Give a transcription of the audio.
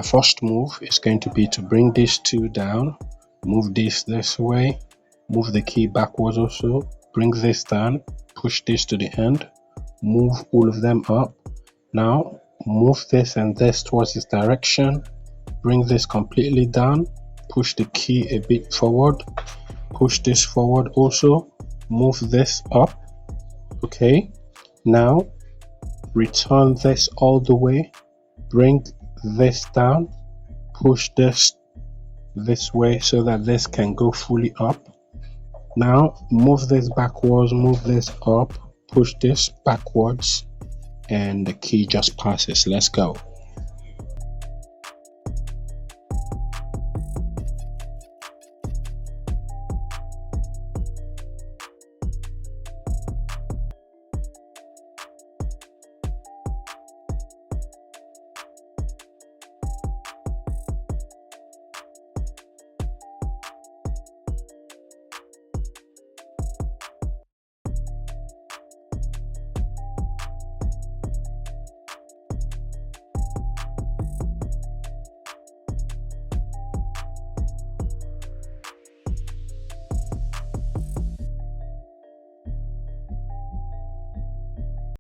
our first move is going to be to bring these two down, move this way, move the key backwards also, bring this down, push this to the end, move all of them up. Now move this and this towards this direction, bring this completely down, push the key a bit forward, push this forward also, move this up. Okay, now return this all the way, bring this down, push this way so that this can go fully up. Now move this backwards, move this up, push this backwards, and the key just passes. Let's go.